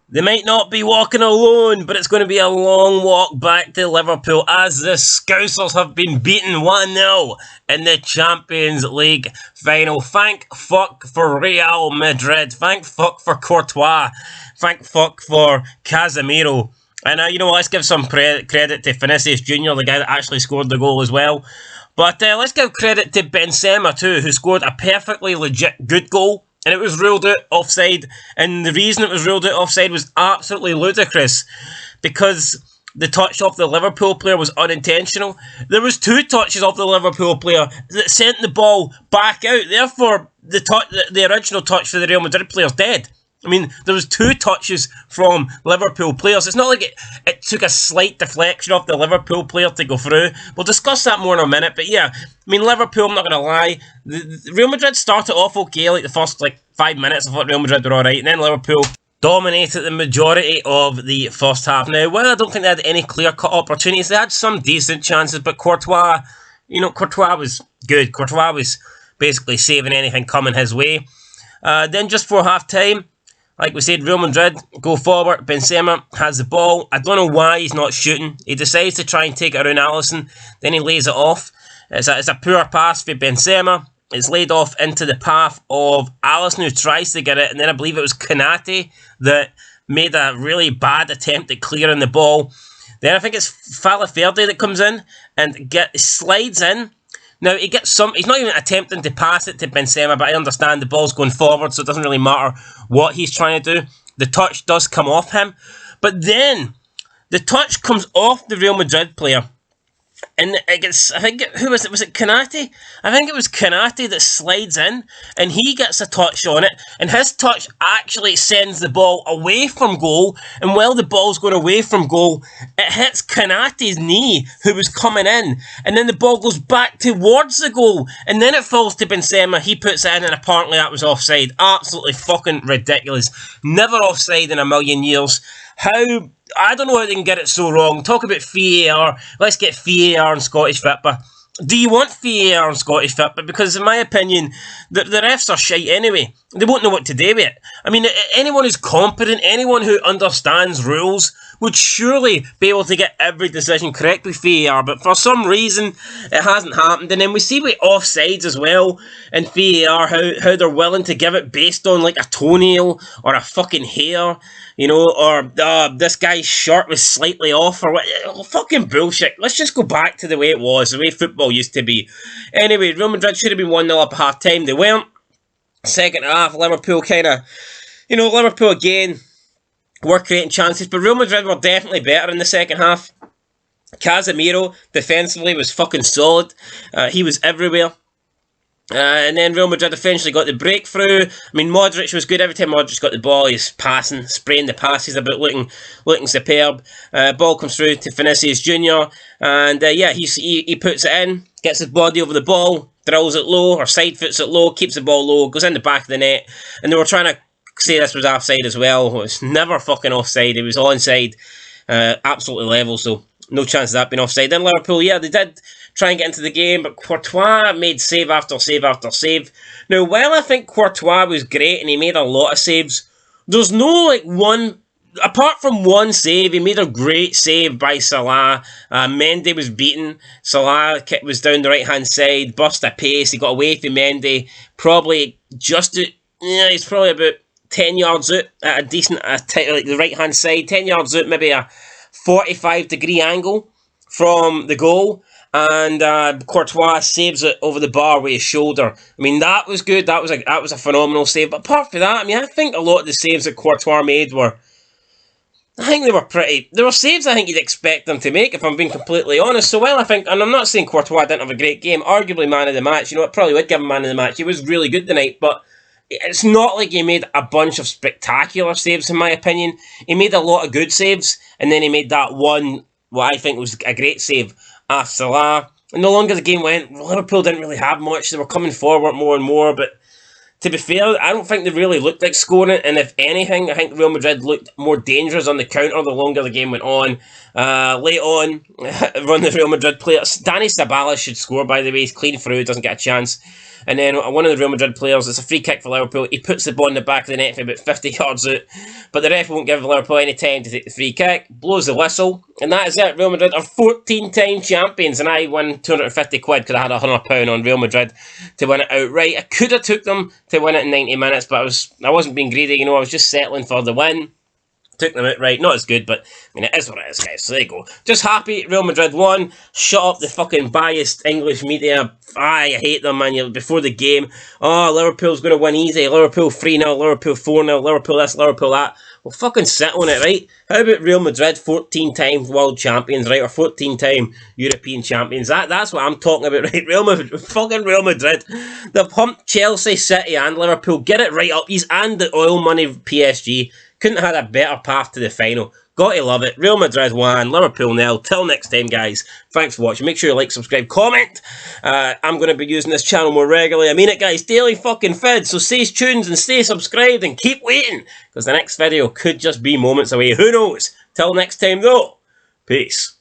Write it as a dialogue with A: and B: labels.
A: They might not be walking alone, but it's going to be a long walk back to Liverpool as the Scousers have been beaten 1-0 in the Champions League final. Thank fuck for Real Madrid. Thank fuck for Courtois. Thank fuck for Casemiro. And you know what, let's give some credit to Vinicius Jr., the guy that actually scored the goal as well. But let's give credit to Benzema too, who scored a perfectly legit good goal. And it was ruled out offside. And the reason it was ruled out offside was absolutely ludicrous. Because the touch off the Liverpool player was unintentional. There was 2 touches off the Liverpool player that sent the ball back out. Therefore, the original touch for the Real Madrid player is dead. I mean, there was 2 touches from Liverpool players. It's not like it took a slight deflection off the Liverpool player to go through. We'll discuss that more in a minute. But yeah, I mean, Liverpool, I'm not going to lie. The Real Madrid started off okay, like the first 5 minutes. I thought Real Madrid were alright. And then Liverpool dominated the majority of the first half. Now, well, I don't think they had any clear-cut opportunities. They had some decent chances, but Courtois was good. Courtois was basically saving anything coming his way. Then just for half-time, like we said, Real Madrid go forward. Benzema has the ball. I don't know why he's not shooting. He decides to try and take it around Alisson. Then he lays it off. It's a poor pass for Benzema. It's laid off into the path of Alisson, who tries to get it. And then I believe it was Konate that made a really bad attempt at clearing the ball. Then I think it's Falaferde that comes in and slides in. Now, he's not even attempting to pass it to Benzema, but I understand the ball's going forward, so it doesn't really matter what he's trying to do. The touch does come off him. But then, the touch comes off the Real Madrid player. And it gets, who was it? Was it Konate? I think it was Konate that slides in, and he gets a touch on it, and his touch actually sends the ball away from goal, and while the ball's going away from goal, it hits Konate's knee, who was coming in, and then the ball goes back towards the goal, and then it falls to Benzema, he puts it in, and apparently that was offside. Absolutely fucking ridiculous. Never offside in a million years. I don't know how they can get it so wrong. Talk about VAR. Let's get VAR and Scottish football. Do you want VAR and Scottish football? Because in my opinion, the refs are shite anyway. They won't know what to do with it. I mean, anyone who's competent, anyone who understands rules would surely be able to get every decision correct with VAR, but for some reason, it hasn't happened. And then we see with offsides as well in VAR, how they're willing to give it based on like a toenail or a fucking hair, you know, or this guy's shirt was slightly off, or what. Fucking bullshit. Let's just go back to the way it was, the way football used to be. Anyway, Real Madrid should have been 1-0 up at half time. They weren't. Second half, Liverpool Liverpool again were creating chances, but Real Madrid were definitely better in the second half. Casemiro, defensively, was fucking solid. He was everywhere. And then Real Madrid eventually got the breakthrough. I mean, Modric was good. Every time Modric got the ball, he's passing, spraying the passes about, looking superb. Ball comes through to Vinicius Jr. And he puts it in, gets his body over the ball, drills it low, or side foots it low, keeps the ball low, goes in the back of the net. And they were trying to say this was offside as well. It was never fucking offside. It was onside. Absolutely level, so no chance of that being offside. Then Liverpool, they did try and get into the game, but Courtois made save after save after save. Now, while I think Courtois was great and he made a lot of saves, there's no one, apart from one save, he made a great save by Salah. Mendy was beaten. Salah was down the right hand side, burst a pace, he got away from Mendy, he's probably about 10 yards out at a decent, the right hand side, 10 yards out, maybe a 45-degree angle from the goal. And Courtois saves it over the bar with his shoulder. I mean, that was good. That was a phenomenal save. But apart from that, I mean, I think a lot of the saves that Courtois made were saves I think you'd expect them to make, if I'm being completely honest. So while I think, and I'm not saying Courtois didn't have a great game, arguably man of the match, I probably would give him man of the match. He was really good tonight, but it's not like he made a bunch of spectacular saves, in my opinion. He made a lot of good saves, and then he made that one, what I think was a great save, after Salah. And the longer the game went, Liverpool didn't really have much. They were coming forward more and more, but to be fair, I don't think they really looked like scoring it, and if anything, I think Real Madrid looked more dangerous on the counter the longer the game went on. Late on, run the Real Madrid players. Dani Ceballos should score, by the way. He's clean through, doesn't get a chance. and then one of the Real Madrid players, it's a free kick for Liverpool, he puts the ball in the back of the net for about 50 yards out, but the ref won't give Liverpool any time to take the free kick, blows the whistle, and that is it. Real Madrid are 14-time champions, and I won 250 quid because I had £100 on Real Madrid to win it outright. I could have took them to win it in 90 minutes, but I wasn't being greedy, you know, I was just settling for the win. Took them outright, not as good, but I mean, it is what it is, guys, so there you go. Just happy Real Madrid won. Shut up the fucking biased English media. I hate them, man. Before the game, oh, Liverpool's going to win easy, Liverpool 3-0, Liverpool 4-0, Liverpool this, Liverpool that. Well, fucking sit on it, right? How about Real Madrid, 14-time world champions, right? Or 14-time European champions. That's what I'm talking about, right? Fucking Real Madrid. They've humped Chelsea, City and Liverpool. Get it right up, and the oil money PSG. Couldn't have had a better path to the final. Got to love it. Real Madrid won, Liverpool nil. Till next time, guys. Thanks for watching. Make sure you like, subscribe, comment. I'm going to be using this channel more regularly. I mean it, guys. Daily fucking vid. So stay tuned and stay subscribed and keep waiting, because the next video could just be moments away. Who knows? Till next time, though. Peace.